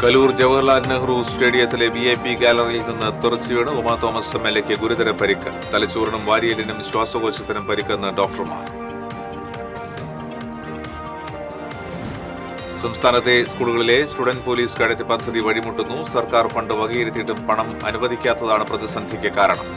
കലൂർ ജവഹർലാൽ നെഹ്റു സ്റ്റേഡിയത്തിലെ VIP ഗാലറിയിൽ നിന്ന് തെറിച്ചു വീണ് ഉമാ തോമസ് MLAക്ക് ഗുരുതര പരിക്ക്. തലച്ചോറിനും വാരിയലിനും ശ്വാസകോശത്തിനും പരിക്കെന്ന് ഡോക്ടർമാർ. സംസ്ഥാനത്തെ സ്കൂളുകളിലെ സ്റ്റുഡന്റ് പോലീസ് കേഡറ്റ് പദ്ധതി വഴിമുട്ടുന്നു. സർക്കാർ ഫണ്ട് വകയിരുത്തിയിട്ടും പണം അനുവദിക്കാത്തതാണ് പ്രതിസന്ധിക്ക് കാരണം.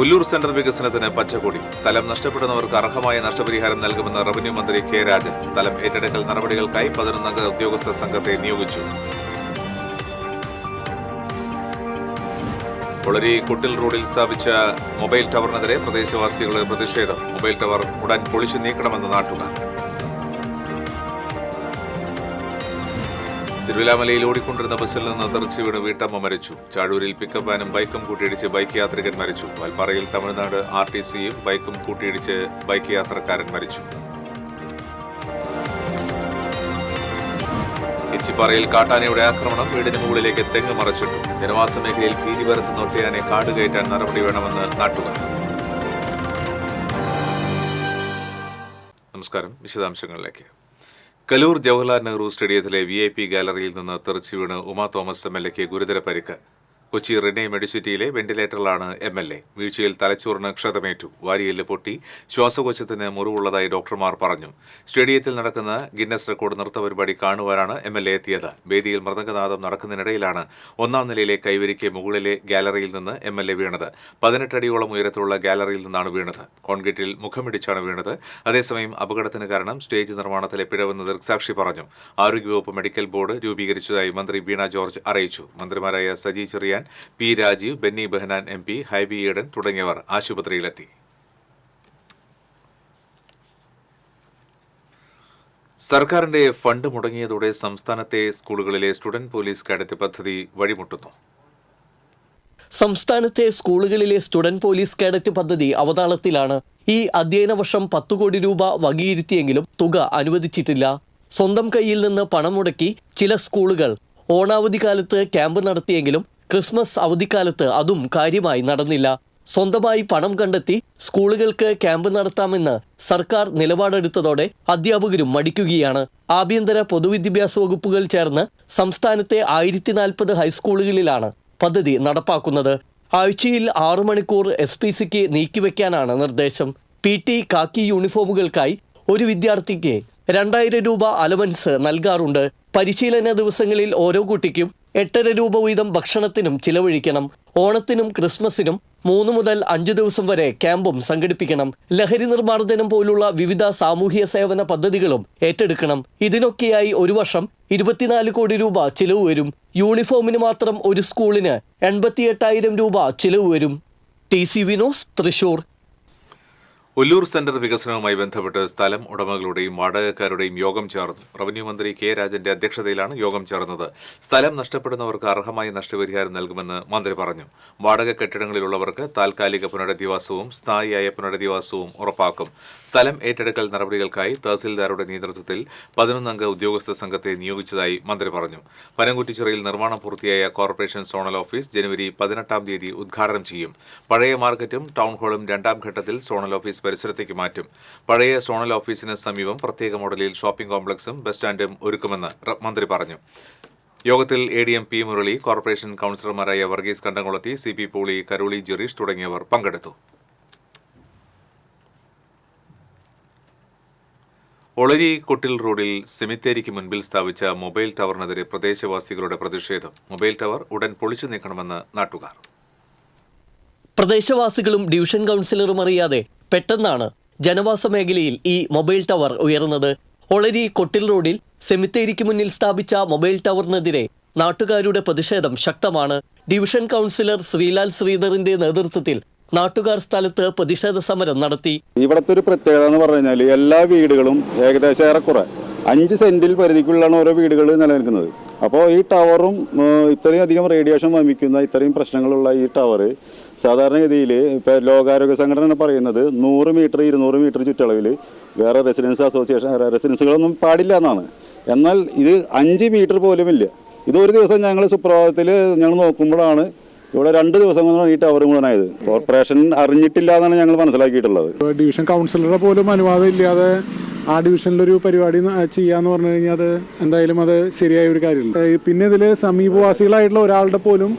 ഒല്ലൂർ സെന്റർ വികസനത്തിന് പച്ചക്കൊടി. സ്ഥലം നഷ്ടപ്പെടുന്നവർക്ക് അർഹമായ നഷ്ടപരിഹാരം നൽകുമെന്ന് റവന്യൂ മന്ത്രി K. രാജൻ. സ്ഥലം ഏറ്റെടുക്കൽ നടപടികൾക്കായി 11 അംഗ ഉദ്യോഗസ്ഥ സംഘത്തെ നിയോഗിച്ചു. ഒളരി കുട്ടിൽ റോഡിൽ സ്ഥാപിച്ച മൊബൈൽ ടവറിനെതിരെ പ്രദേശവാസികളുടെ പ്രതിഷേധം. മൊബൈൽ ടവർ ഉടൻ പൊളിച്ചു നീക്കണമെന്ന് നാട്ടുകാർ. തിരുവിലാമലയിൽ ഓടിക്കൊണ്ടിരുന്ന ബസ്സിൽ നിന്ന് തെറിച്ചു വീണ് വീട്ടമ്മ മരിച്ചു. ചാഴൂരിൽ പിക്കപ്പ് വാനും ബൈക്കും കൂട്ടിയിടിച്ച് ബൈക്ക് യാത്രികൻ മരിച്ചു. വാൽപ്പാറയിൽ തമിഴ്നാട് RTCയും ബൈക്കും കൂട്ടിയിടിച്ച് ബൈക്ക് യാത്രക്കാരൻ മരിച്ചു. ഇച്ചിപ്പാറയിൽ കാട്ടാനയുടെ ആക്രമണം. വീടിന് മുകളിലേക്ക് തെങ്ങ് മറച്ചിട്ടു. ജനവാസ മേഖലയിൽ ഭീതി പരത്തുന്ന ഒറ്റയാനെ കാടുകയറ്റാൻ നടപടി വേണമെന്ന് നാട്ടുകാർ. നമസ്കാരം. വിശദാംശങ്ങളിലേക്ക്. കലൂർ ജവഹർലാൽ നെഹ്റു സ്റ്റേഡിയത്തിലെ VIP ഗാലറിയിൽ നിന്ന് തെറിച്ചു വീണ് ഉമാ തോമസ് MLAക്ക് ഗുരുതര പരിക്ക്. കൊച്ചി റിനെ മെഡിസിറ്റിയിലെ വെന്റിലേറ്ററിലാണ് MLA. വീഴ്ചയിൽ തലച്ചോറിന് ക്ഷതമേറ്റു. വാരിയെല്ല് പൊട്ടി ശ്വാസകോശത്തിന് മുറിവുള്ളതായി ഡോക്ടർമാർ പറഞ്ഞു. സ്റ്റേഡിയത്തിൽ നടക്കുന്ന ഗിന്നസ് റെക്കോർഡ് നൃത്ത പരിപാടി കാണുവാനാണ് MLA എത്തിയത്. വേദിയിൽ മൃദംഗനാദം നടക്കുന്നതിനിടയിലാണ് ഒന്നാം നിലയിലെ കൈവരിക്ക് മുകളിലെ ഗാലറിയിൽ നിന്ന് MLA വീണത്. 18 അടിയോളം ഉയരത്തിലുള്ള ഗാലറിയിൽ നിന്നാണ് വീണത്. കോൺക്രീറ്റിൽ മുഖമിടിച്ചാണ് വീണത്. അതേസമയം അപകടത്തിന് കാരണം സ്റ്റേജ് നിർമ്മാണത്തിലെ പിഴവെന്ന് ദൃക്സാക്ഷി പറഞ്ഞു. ആരോഗ്യവകുപ്പ് മെഡിക്കൽ ബോർഡ് രൂപീകരിച്ചതായി മന്ത്രി വീണ ജോർജ് അറിയിച്ചു. മന്ത്രിമാരായ സജി ചെറിയാൻ, P. രാജീവ്, ബെന്നി ബെഹനാൻ MP, ഹൈബി ഈഡൻ തുടങ്ങിയവർ ആശുപത്രിയിലെത്തി. സർക്കാരിന്റെ ഫണ്ട് മുടങ്ങിയതോടെ സംസ്ഥാനത്തെ സ്കൂളുകളിലെ സ്റ്റുഡന്റ് പോലീസ് കേഡറ്റ് പദ്ധതി വഴിമുട്ടുന്നു. സംസ്ഥാനത്തെ സ്കൂളുകളിലെ സ്റ്റുഡന്റ് പോലീസ് കേഡറ്റ് പദ്ധതി അവതാളത്തിലാണ്. ഈ അധ്യയന വർഷം 10 കോടി രൂപ വകയിരുത്തിയെങ്കിലും തുക അനുവദിച്ചിട്ടില്ല. സ്വന്തം കയ്യിൽ നിന്ന് പണം മുടക്കി ചില സ്കൂളുകൾ ഓണാവധി കാലത്ത് ക്യാമ്പ് നടത്തിയെങ്കിലും ക്രിസ്മസ് അവധിക്കാലത്ത് അതും കാര്യമായി നടന്നില്ല. സ്വന്തമായി പണം കണ്ടെത്തി സ്കൂളുകൾക്ക് ക്യാമ്പ് നടത്താമെന്ന് സർക്കാർ നിലപാടെടുത്തതോടെ അധ്യാപകരും മടിക്കുകയാണ്. ആഭ്യന്തര പൊതുവിദ്യാഭ്യാസ വകുപ്പുകൾ ചേർന്ന് സംസ്ഥാനത്തെ 1040 ഹൈസ്കൂളുകളിലാണ് പദ്ധതി നടപ്പാക്കുന്നത്. ആഴ്ചയിൽ 6 മണിക്കൂർ SPCക്ക് നീക്കിവെക്കാനാണ് നിർദ്ദേശം. PT, കാക്കി യൂണിഫോമുകൾക്കായി ഒരു വിദ്യാർത്ഥിക്ക് 2000 രൂപ അലവൻസ് നൽകാറുണ്ട്. പരിശീലന ദിവസങ്ങളിൽ ഓരോ കുട്ടിക്കും 8.5 രൂപ വീതം ഭക്ഷണത്തിനും ചിലവഴിക്കണം. ഓണത്തിനും ക്രിസ്മസിനും 3 മുതൽ 5 ദിവസം വരെ ക്യാമ്പും സംഘടിപ്പിക്കണം. ലഹരി നിർമ്മാർജ്ജനം പോലുള്ള വിവിധ സാമൂഹ്യ സേവന പദ്ധതികളും ഏറ്റെടുക്കണം. ഇതിനൊക്കെയായി ഒരു വർഷം 24 കോടി രൂപ ചിലവ് വരും. യൂണിഫോമിന് മാത്രം ഒരു സ്കൂളിന് 88,000 രൂപ ചിലവ് വരും. TCV news, Thrissur. Ollur centre വികസനവുമായി ബന്ധപ്പെട്ട് സ്ഥലം ഉടമകളുടെയും വാടകക്കാരുടെയും യോഗം ചേർന്നു. റവന്യൂ മന്ത്രി K. രാജന്റെ അധ്യക്ഷതയിലാണ് യോഗം ചേർന്നത്. സ്ഥലം നഷ്ടപ്പെടുന്നവർക്ക് അർഹമായ നഷ്ടപരിഹാരം നൽകുമെന്ന് മന്ത്രി പറഞ്ഞു. വാടക കെട്ടിടങ്ങളിലുള്ളവർക്ക് താൽക്കാലിക പുനരധിവാസവും സ്ഥായിയായ പുനരധിവാസവും ഉറപ്പാക്കും. സ്ഥലം ഏറ്റെടുക്കൽ നടപടികൾക്കായി തഹസിൽദാരുടെ നേതൃത്വത്തിൽ 11 അംഗ ഉദ്യോഗസ്ഥ സംഘത്തെ നിയോഗിച്ചതായി മന്ത്രി പറഞ്ഞു. പനംകുറ്റിച്ചിറയിൽ നിർമ്മാണം പൂർത്തിയായ കോർപ്പറേഷൻ സോണൽ ഓഫീസ് ജനുവരി 18-ാം തീയതി ഉദ്ഘാടനം ചെയ്യും. പഴയ മാർക്കറ്റും ടൗൺ ഹാളും 2ാം ഘട്ടത്തിൽ സോണൽ ഓഫീസ് പരിസരത്തേക്ക് മാറ്റും. പഴയ സോണൽ ഓഫീസിന് സമീപം പ്രത്യേക മോഡലിൽ ഷോപ്പിംഗ് കോംപ്ലക്സും ബസ് സ്റ്റാൻഡും ഒരുക്കുമെന്ന് മന്ത്രി പറഞ്ഞു. യോഗത്തിൽ ADM P. മുരളി, കോർപ്പറേഷൻ കൌൺസിലർമാരായ വർഗീസ് കണ്ടംകുളത്തി, CP പോളി, കരോളി ജെറീഷ് തുടങ്ങിയവർ പങ്കെടുത്തു. ഒളരി കുട്ടിൽ റോഡിൽ സെമിത്തേരിക്ക് മുൻപിൽ സ്ഥാപിച്ച മൊബൈൽ ടവറിനെതിരെ പ്രദേശവാസികളുടെ പ്രതിഷേധം. മൊബൈൽ ടവർ ഉടൻ പൊളിച്ചു നീക്കണമെന്ന് നാട്ടുകാർ. പ്രദേശവാസികളും ഡിവിഷൻ കൗൺസിലറും അറിയാതെ പെട്ടെന്നാണ് ജനവാസ മേഖലയിൽ ഈ മൊബൈൽ ടവർ ഉയർന്നത്. ഒളരി കൊട്ടിൽ റോഡിൽ സെമിത്തേരിക്ക് മുന്നിൽ സ്ഥാപിച്ച മൊബൈൽ ടവറിനെതിരെ നാട്ടുകാരുടെ പ്രതിഷേധം ശക്തമാണ്. ഡിവിഷൻ കൗൺസിലർ ശ്രീലാൽ ശ്രീധറിന്റെ നേതൃത്വത്തിൽ നാട്ടുകാർ സ്ഥലത്ത് പ്രതിഷേധ സമരം നടത്തി. ഇവിടുത്തെ ഒരു പ്രത്യേകത എന്ന് പറഞ്ഞു കഴിഞ്ഞാൽ എല്ലാ വീടുകളും ഏകദേശം ഏറെക്കുറെ 5 സെന്റിൽ പരിധിക്കുള്ളിലാണ് ഓരോ വീടുകൾ നിലനിൽക്കുന്നത്. അപ്പോൾ ഈ ടവറും ഇത്രയും അധികം റേഡിയേഷൻ വമിക്കുന്ന ഇത്രയും പ്രശ്നങ്ങളുള്ള ഈ ടവർ സാധാരണഗതിയിൽ ഇപ്പോൾ ലോകാരോഗ്യ സംഘടന പറയുന്നത് 100 മീറ്റർ 200 മീറ്റർ ചുറ്റളവിൽ വേറെ റെസിഡൻസുകളൊന്നും പാടില്ല എന്നാണ്. എന്നാൽ ഇത് 5 മീറ്റർ പോലും ഇല്ല. ഇതൊരു ദിവസം ഞങ്ങൾ സുപ്രഭാതത്തിൽ ഞങ്ങൾ നോക്കുമ്പോഴാണ് ഇവിടെ 2 ദിവസം കൊണ്ടാണ് ഈ ടവർ മുഴുവനായത്. കോർപ്പറേഷൻ അറിഞ്ഞിട്ടില്ല എന്നാണ് ഞങ്ങൾ മനസ്സിലാക്കിയിട്ടുള്ളത്. ഡിവിഷൻ കൗൺസിലറുടെ പോലും അനുവാദം ഇല്ലാതെ ആ ഡിവിഷനിലൊരു പരിപാടി ചെയ്യാന്ന് പറഞ്ഞു കഴിഞ്ഞാൽ അത് എന്തായാലും അത് ശരിയായ ഒരു കാര്യമില്ല. പിന്നെ ഇതിൽ സമീപവാസികളായിട്ടുള്ള ഒരാളുടെ പോലും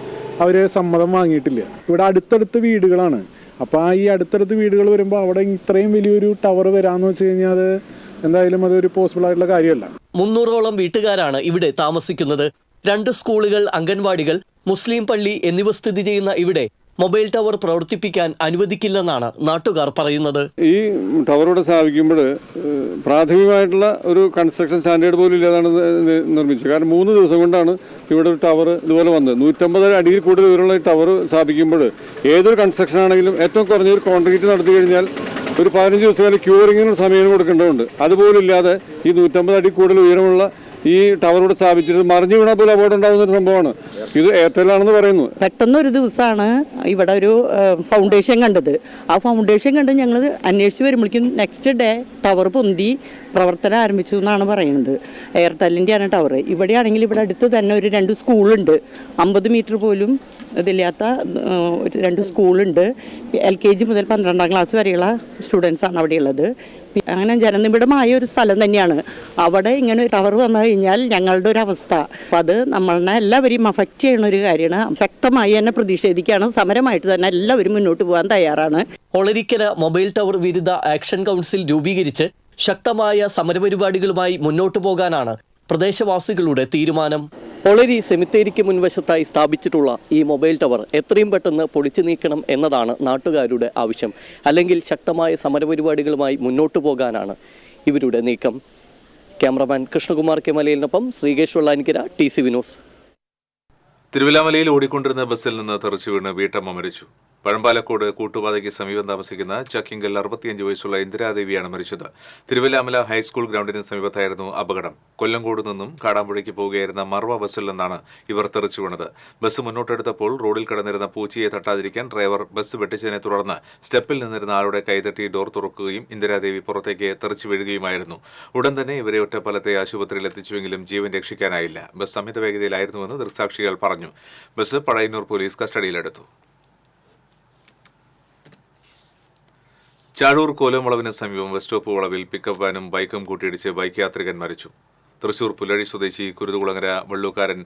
അവർ സമ്മതം വാങ്ങിയിട്ടില്ല. ഇവിടെ അടുത്തടുത്ത് വീടുകളാണ്. അപ്പോൾ ഈ അടുത്തടുത്ത് വീടുകൾ വരുമ്പോൾ അവിടെ ഇത്രയും വലിയൊരു ടവർ വരാമെന്ന് വെച്ച് കഴിഞ്ഞാൽ അത് എന്തായാലും അതൊരു പോസിബിൾ ആയിട്ടുള്ള കാര്യമല്ല. 300ഓളം വീട്ടുകാരാണ് ഇവിടെ താമസിക്കുന്നത്. 2 സ്കൂളുകൾ, അംഗൻവാടികൾ, മുസ്ലിം പള്ളി എന്നിവ സ്ഥിതി ചെയ്യുന്ന ഇവിടെ മൊബൈൽ ടവർ പ്രവർത്തിപ്പിക്കാൻ അനുവദിക്കില്ലെന്നാണ് നാട്ടുകാർ പറയുന്നത്. ഈ ടവറോടെ സ്ഥാപിക്കുമ്പോൾ പ്രാഥമികമായിട്ടുള്ള ഒരു കൺസ്ട്രക്ഷൻ സ്റ്റാൻഡേർഡ് പോലും ഇല്ലാതാണ് നിർമ്മിച്ചത്. കാരണം 3 ദിവസം കൊണ്ടാണ് ഇവിടെ ഒരു ടവർ ഇതുപോലെ വന്നത്. 150 അടിയിൽ കൂടുതൽ ഉയരമുള്ള ഈ ടവർ സ്ഥാപിക്കുമ്പോൾ ഏതൊരു കൺസ്ട്രക്ഷൻ ആണെങ്കിലും ഏറ്റവും കുറഞ്ഞ ഒരു കോൺക്രീറ്റ് നടത്തി കഴിഞ്ഞാൽ ഒരു 15 ദിവസം വരെ ക്യൂറിങ്ങിന് സമയം കൊടുക്കേണ്ടതുണ്ട്. അതുപോലും ഇല്ലാതെ ഈ 150 അടി കൂടുതൽ ഉയരമുള്ള ഈ ടവറോട് സ്ഥാപിച്ചിട്ട് മറിഞ്ഞു വീണാൽ പോലും അപകടം ഉണ്ടാകുന്ന ഒരു സംഭവമാണ്. ഇത് എയർടെല്ലാണെന്ന് പറയുന്നു. പെട്ടെന്നൊരു ദിവസമാണ് ഇവിടെ ഒരു ഫൗണ്ടേഷൻ കണ്ടത്. ആ ഫൗണ്ടേഷൻ കണ്ട് ഞങ്ങൾ അന്വേഷിച്ച് വരുമ്പോഴേക്കും നെക്സ്റ്റ് ഡേ ടവർ പൊന്തി പ്രവർത്തനം ആരംഭിച്ചു എന്നാണ് പറയുന്നത്. എയർടെല്ലിൻ്റെയാണ് ടവർ. ഇവിടെയാണെങ്കിൽ ഇവിടെ അടുത്ത് തന്നെ ഒരു 2 സ്കൂളുണ്ട്. 50 മീറ്റർ പോലും ഇതില്ലാത്ത 2 സ്കൂളുണ്ട്. LKG മുതൽ 12ാം ക്ലാസ് വരെയുള്ള സ്റ്റുഡൻസാണ് അവിടെയുള്ളത്. അങ്ങനെ ജനനിബിഡമായ ഒരു സ്ഥലം തന്നെയാണ്. അവിടെ ഇങ്ങനെ ഒരു ടവർ വന്നു കഴിഞ്ഞാൽ ഞങ്ങളുടെ ഒരു അവസ്ഥ, അപ്പം അത് നമ്മളെ എല്ലാവരെയും അഫക്റ്റ് ചെയ്യുന്ന ഒരു കാര്യമാണ്. ശക്തമായി തന്നെ പ്രതിഷേധിക്കുകയാണ്. സമരമായിട്ട് തന്നെ എല്ലാവരും മുന്നോട്ട് പോകാൻ തയ്യാറാണ്. ഒളരിക്കര മൊബൈൽ ടവർ വിരുദ്ധ ആക്ഷൻ കൗൺസിൽ രൂപീകരിച്ച് ശക്തമായ സമരപരിപാടികളുമായി മുന്നോട്ടു പോകാനാണ് പ്രദേശവാസികളുടെ തീരുമാനം. ഒളരി സെമിത്തേരിക്ക് മുൻവശത്തായി സ്ഥാപിച്ചിട്ടുള്ള ഈ മൊബൈൽ ടവർ എത്രയും പെട്ടെന്ന് പൊളിച്ചു നീക്കണം എന്നതാണ് നാട്ടുകാരുടെ ആവശ്യം. അല്ലെങ്കിൽ ശക്തമായ സമരപരിപാടികളുമായി മുന്നോട്ടു പോകാനാണ് ഇവരുടെ നീക്കം. ക്യാമറമാൻ കൃഷ്ണകുമാർ കെ മലയിലിനൊപ്പം ശ്രീകേഷ് വെള്ളാനിക്കര, TCV ന്യൂസ്. തിരുവല്ലാമലയിൽ ഓടിക്കൊണ്ടിരുന്ന ബസ്സിൽ നിന്ന് തെറിച്ചു വീണ് വീട്ടമ്മ മരിച്ചു. പഴമ്പാലക്കോട് കൂട്ടുപാതയ്ക്ക് സമീപം താമസിക്കുന്ന ചക്കിങ്കൽ 65 വയസ്സുള്ള ഇന്ദിരാദേവിയാണ് മരിച്ചത്. തിരുവല്ലാമല ഹൈസ്കൂൾ ഗ്രൗണ്ടിന് സമീപത്തായിരുന്നു അപകടം. കൊല്ലങ്കോട് നിന്നും കാടാമ്പുഴയ്ക്ക് പോവുകയായിരുന്ന മർവ ബസ്സിൽ നിന്നാണ് ഇവർ തെറിച്ചു വീണത്. ബസ് മുന്നോട്ടെടുത്തപ്പോൾ റോഡിൽ കിടന്നിരുന്ന പൂച്ചയെ തട്ടാതിരിക്കാൻ ഡ്രൈവർ ബസ് വെട്ടിച്ചതിനെ തുടർന്ന് സ്റ്റെപ്പിൽ നിന്നിരുന്ന ആളുടെ കൈതട്ടി ഡോർ തുറക്കുകയും ഇന്ദിരാദേവി പുറത്തേക്ക് തെറിച്ചു വീഴുകയുമായിരുന്നു. ഉടൻ തന്നെ ഇവരെ ഒറ്റപ്പാലത്തെ ആശുപത്രിയിൽ എത്തിച്ചുവെങ്കിലും ജീവൻ രക്ഷിക്കാനായില്ല. ബസ് അമിത വേഗതയിലായിരുന്നുവെന്ന് ദൃക്സാക്ഷികൾ പറഞ്ഞു. ബസ് പഴയന്നൂർ പോലീസ് കസ്റ്റഡിയിലെടുത്തു. ചാഴൂർ കോലംവളവിന് സമീപം ബസ് സ്റ്റോപ്പ് വളവിൽ പിക്കപ്പ് വാനും ബൈക്കും കൂട്ടിയിടിച്ച് ബൈക്ക് യാത്രികൻ മരിച്ചു. തൃശൂർ പുല്ലഴി സ്വദേശി കുരുതുകുളങ്ങര വള്ളൂക്കാരൻ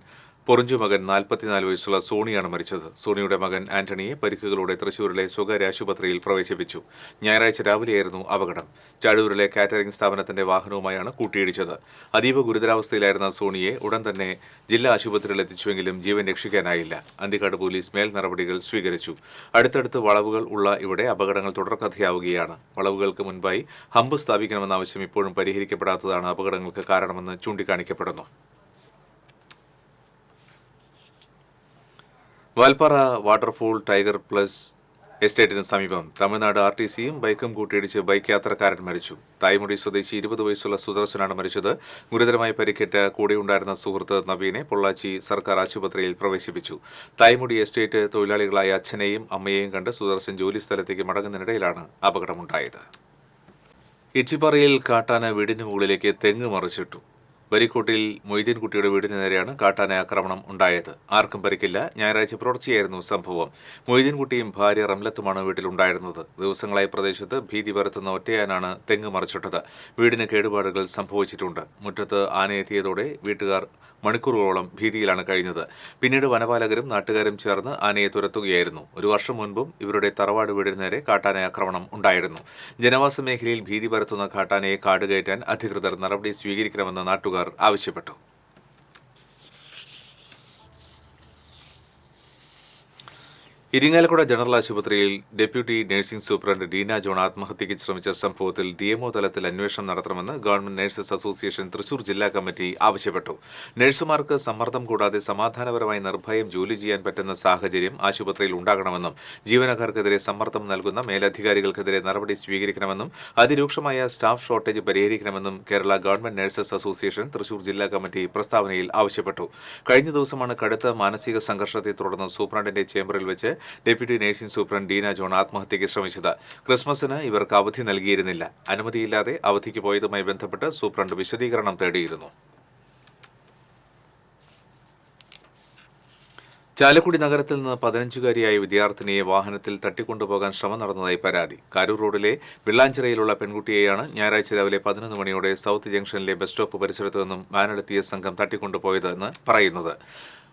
പൊറിഞ്ചു മകൻ 44 വയസ്സുള്ള സോണിയാണ് മരിച്ചത്. സോണിയുടെ മകൻ ആന്റണിയെ പരിക്കുകളോടെ തൃശൂരിലെ സ്വകാര്യ ആശുപത്രിയിൽ പ്രവേശിപ്പിച്ചു. ഞായറാഴ്ച രാവിലെയായിരുന്നു അപകടം. ചാഴൂരിലെ കാറ്ററിംഗ് സ്ഥാപനത്തിന്റെ വാഹനവുമായാണ് കൂട്ടിയിടിച്ചത്. അതീവ ഗുരുതരാവസ്ഥയിലായിരുന്ന സോണിയെ ഉടൻ തന്നെ ജില്ലാ ആശുപത്രിയിൽ എത്തിച്ചുവെങ്കിലും ജീവൻ രക്ഷിക്കാനായില്ല. അന്തിക്കാട് പോലീസ് മേൽ നടപടികൾ സ്വീകരിച്ചു. അടുത്തടുത്ത് വളവുകൾ ഉള്ള ഇവിടെ അപകടങ്ങൾ തുടർക്കഥയാവുകയാണ്. വളവുകൾക്ക് മുൻപായി ഹമ്പ് സ്ഥാപിക്കണമെന്ന ആവശ്യം ഇപ്പോഴും പരിഹരിക്കപ്പെടാത്തതാണ് അപകടങ്ങൾക്ക് കാരണമെന്ന് ചൂണ്ടിക്കാണിക്കപ്പെടുന്നു. വാൽപ്പാറ വാട്ടർഫോൾ ടൈഗർ പ്ലസ് എസ്റ്റേറ്റിന് സമീപം തമിഴ്നാട് RTCയും ബൈക്കും കൂട്ടിയിടിച്ച് ബൈക്ക് യാത്രക്കാരൻ മരിച്ചു. തായ്മുടി സ്വദേശി 20 വയസ്സുള്ള സുദർശനാണ് മരിച്ചത്. ഗുരുതരമായി പരിക്കേറ്റ കൂടെയുണ്ടായിരുന്ന സുഹൃത്ത് നവീനെ പൊള്ളാച്ചി സർക്കാർ ആശുപത്രിയിൽ പ്രവേശിപ്പിച്ചു. തായ്മുടി എസ്റ്റേറ്റ് തൊഴിലാളികളായ അച്ഛനെയും അമ്മയെയും കണ്ട് സുദർശൻ ജോലിസ്ഥലത്തേക്ക് മടങ്ങുന്നതിനിടയിലാണ് അപകടമുണ്ടായത്. ഇച്ചിപ്പാറയിൽ കാട്ടാന വീടിന് മുകളിലേക്ക് തെങ്ങ് മറിച്ചിട്ടു. വരിക്കോട്ടിൽ മൊയ്തീൻകുട്ടിയുടെ വീടിന് നേരെയാണ് കാട്ടാന ആക്രമണം ഉണ്ടായത്. ആർക്കും പരിക്കില്ല. ഞായറാഴ്ച പുലർച്ചെയായിരുന്നു സംഭവം. മൊയ്തീൻകുട്ടിയും ഭാര്യ റംലത്തുമാണ് വീട്ടിലുണ്ടായിരുന്നത്. ദിവസങ്ങളായി പ്രദേശത്ത് ഭീതി പരത്തുന്ന ഒറ്റയാനാണ് തെങ്ങ് മറിച്ചിട്ടത്. വീടിന് കേടുപാടുകൾ സംഭവിച്ചിട്ടുണ്ട്. മുറ്റത്ത് ആനയെത്തിയതോടെ വീട്ടുകാർ മണിക്കൂറുകളോളം ഭീതിയിലാണ് കഴിഞ്ഞത്. പിന്നീട് വനപാലകരും നാട്ടുകാരും ചേർന്ന് ആനയെ തുരത്തുകയായിരുന്നു. 1 വർഷം മുൻപും ഇവരുടെ തറവാട് വീടിന് നേരെ കാട്ടാന ആക്രമണം ഉണ്ടായിരുന്നു. ജനവാസ മേഖലയിൽ ഭീതി പരത്തുന്ന കാട്ടാനയെ കാടുകയറ്റാൻ അധികൃതർ നടപടി സ്വീകരിക്കണമെന്ന് നാട്ടുകാർ ആവശ്യപ്പെട്ടു. ഇരിങ്ങാലക്കുട ജനറൽ ആശുപത്രിയിൽ deputy nursing superintendent Deena John ആത്മഹത്യയ്ക്ക് ശ്രമിച്ച സംഭവത്തിൽ DMO തലത്തിൽ അന്വേഷണം നടത്തണമെന്ന് ഗവൺമെന്റ് നഴ്സസ് അസോസിയേഷൻ തൃശൂർ ജില്ലാ കമ്മിറ്റി ആവശ്യപ്പെട്ടു. നഴ്സുമാർക്ക് സമ്മർദ്ദം കൂടാതെ സമാധാനപരമായി നിർഭയം ജോലി ചെയ്യാൻ പറ്റുന്ന സാഹചര്യം ആശുപത്രിയിൽ ഉണ്ടാകണമെന്നും ജീവനക്കാർക്കെതിരെ സമ്മർദ്ദം നൽകുന്ന മേലധികാരികൾക്കെതിരെ നടപടി സ്വീകരിക്കണമെന്നും അതിരൂക്ഷമായ സ്റ്റാഫ് ഷോർട്ടേജ് പരിഹരിക്കണമെന്നും Kerala government nurses association Thrissur ജില്ലാ കമ്മിറ്റി പ്രസ്താവനയിൽ ആവശ്യപ്പെട്ടു. കഴിഞ്ഞ ദിവസമാണ് കടുത്ത മാനസിക സംഘർഷത്തെ തുടർന്ന് സൂപ്രണ്ടിന്റെ ചേംബറിൽ വെച്ച് deputy nursing superintendent Deena John ആത്മഹത്യയ്ക്ക് ശ്രമിച്ചത്. ക്രിസ്മസിന് ഇവർക്ക് അവധി നൽകിയിരുന്നില്ല. അനുമതിയില്ലാതെ അവധിക്ക് പോയതുമായി ബന്ധപ്പെട്ട് സൂപ്രണ്ട് വിശദീകരണം തേടിയിരുന്നു. ചാലക്കുടി നഗരത്തിൽ നിന്ന് 15-കാരിയായ വിദ്യാർത്ഥിനിയെ വാഹനത്തിൽ തട്ടിക്കൊണ്ടുപോകാൻ ശ്രമം നടന്നതായി പരാതി. കാരൂർ റോഡിലെ വെള്ളാഞ്ചിറയിലുള്ള പെൺകുട്ടിയെയാണ് ഞായറാഴ്ച രാവിലെ 11 മണിയോടെ സൗത്ത് ജംഗ്ഷനിലെ ബസ് സ്റ്റോപ്പ് പരിസരത്തു നിന്നും വാനിലെത്തിയ സംഘം തട്ടിക്കൊണ്ടുപോയതെന്ന് പറയുന്നത്.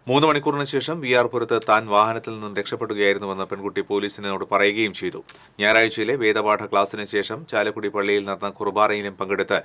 3 മണിക്കൂറിന് ശേഷം വിആർപുരത്ത് താൻ വാഹനത്തിൽ നിന്നും രക്ഷപ്പെടുകയായിരുന്നുവെന്ന് പെൺകുട്ടി പോലീസിനോട് പറയുകയും ചെയ്തു. ഞായറാഴ്ചയിലെ വേദപാഠ ക്ലാസിന് ശേഷം ചാലക്കുടി പള്ളിയിൽ നടന്ന കുർബാനയിലും പങ്കെടുത്ത്